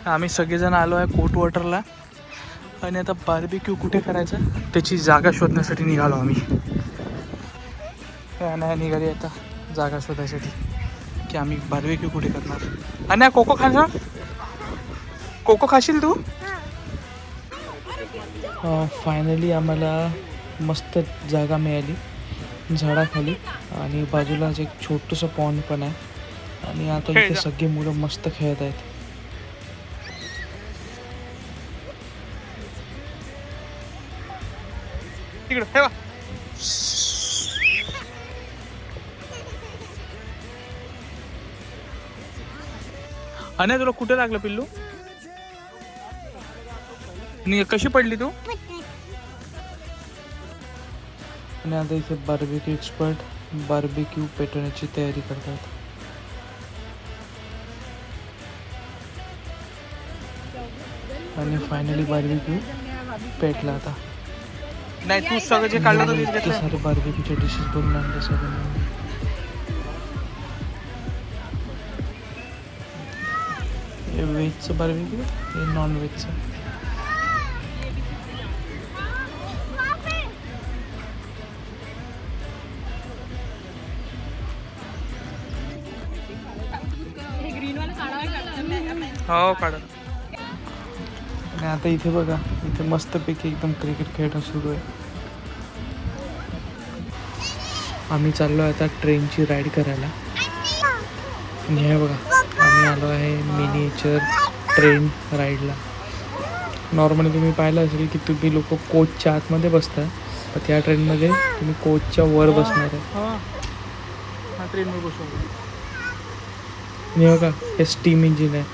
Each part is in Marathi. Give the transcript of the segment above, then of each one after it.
आम्ही सगळेजण आलो आहे कोट वॉटरला आणि आता बार्बेक्यू कुठे करायचा त्याची जागा शोधण्यासाठी निघालो आम्ही. नाही निघाली आता जागा शोधायसाठी की आम्ही बार्बेक्यू कुठे करणार. आणि कोको खाणार, कोको खाशील तू? फायनली आम्हाला मस्त जागा मिळाली झाडाखाली आणि बाजूलाच एक छोटंसं पॉन्ड पण आहे आणि आता इथे सगळे मुलं मस्त खेळत आहेत. तिकडे ठेवा. आणि तुला कुठे लागलं पिल्लू? कशी पडली तू? आणि आता इथे बार्बेक्यू एक्सपर्ट बार्बेक्यू पेटवण्याची तयारी करतात. आणि फायनली बार्बेक्यू पेटला आता. नाही तू सगळं जे काढलं तर सारे बार्बेक्यूचे डिशेस बनवून आणले सगळ्यांनी. हे व्हेजचं बार्बेक्यू, हे नॉन व्हेजचं. हो काढा. आणि आता इथे बघा, इथे मस्तपैकी एकदम क्रिकेट खेळणं सुरू आहे. आम्ही चाललो आहे आता ट्रेनची राईड करायला. आणि हे बघा आम्ही आलो आहे मिनिएचर ट्रेन राईडला. नॉर्मली तुम्ही पाहिलं असेल की तुम्ही लोक कोचच्या आतमध्ये बसता, पण त्या ट्रेनमध्ये तुम्ही कोचच्या वर बसणार आहे. ट्रेनवर बसवलं. हे बघा हे स्टीम इंजिन आहे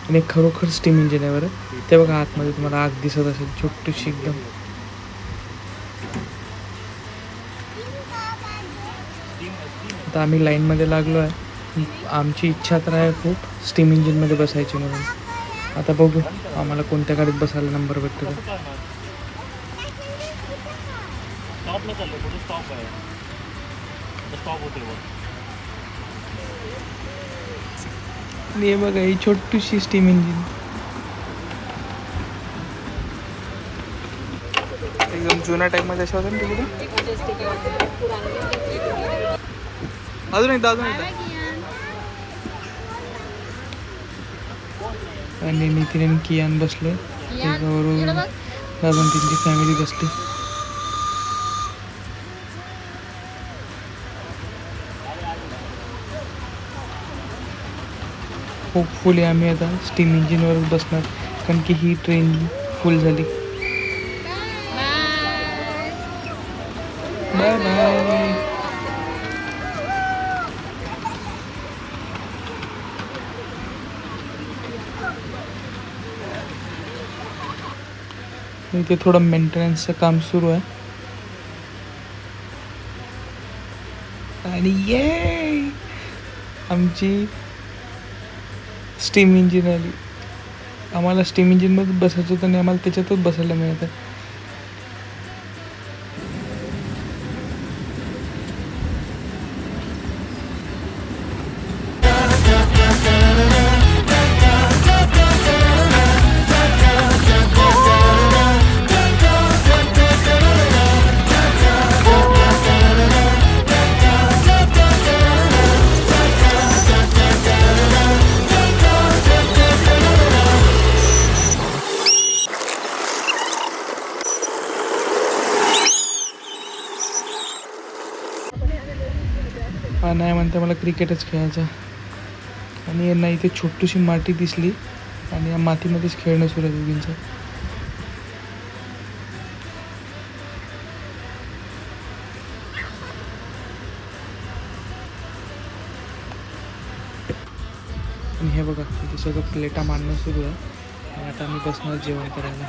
आणि खरोखर स्टीम इंजिन आहे बरं. ते बघा आतमध्ये तुम्हाला आग दिसत असेल छोटीशी एकदम. आता आम्ही लाईनमध्ये लागलो आहे. आमची इच्छा तर आहे खूप स्टीम इंजिनमध्ये बसायची म्हणून. आता बघू आम्हाला कोणत्या गाडीत बसायला नंबर भेटतो. हे बघा ही छोटीशी स्टीम इंजिन एकदम जुन्या टाईपमध्ये अशा होत्या ना तिकडे. अजून एकदा आणि नितीन आणि कियान बसले त्याच्याबरोबर अजून त्यांची फॅमिली बसली. होपफुली आम्ही आता स्टीम इंजिनवर बसणार कारण की ही ट्रेन फुल झाली. Bye bye. इथे थोडं मेंटेनन्सचं काम सुरू आहे आणि ये आमची स्टीम इंजिन आली. आम्हाला स्टीम इंजिनमध्ये बसायचं होतं आणि आम्हाला त्याच्यातच बसायला मिळतं. नाही म्हणते मला क्रिकेटच खेळायचं. आणि यांना इथे छोटीशी माती दिसली आणि या मातीमध्येच खेळणं सुरू आहे दोघींचं. आणि हे बघा इथे सगळं प्लेटा मांडणं सुरू आहे आणि आता आम्ही बसणार जेवण करायला.